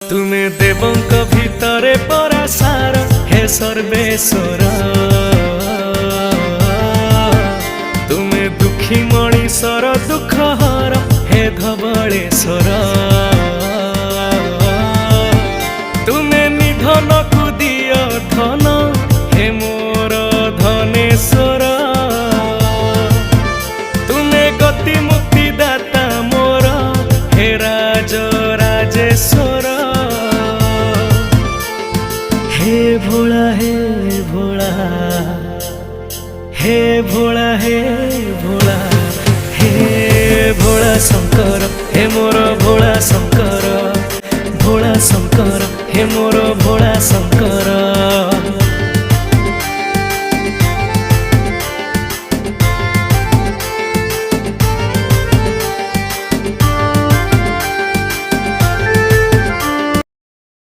तुमे देवंक भितरे परासार हे सर्वेश्वर। तुमे दुखी मणिषर दुख हर हे धवलेश्वर। तुमे निधन को दिय धन हे मोर धनेश्वर। तुमे गति मुक्ति दाता मोर हे राज राजेश्वर। हे भोला हे भोला हे भोला हे भोला हे भोला शंकर हे मोर भोला शंकर। भोला शंकर हे मोर भोला शंकर।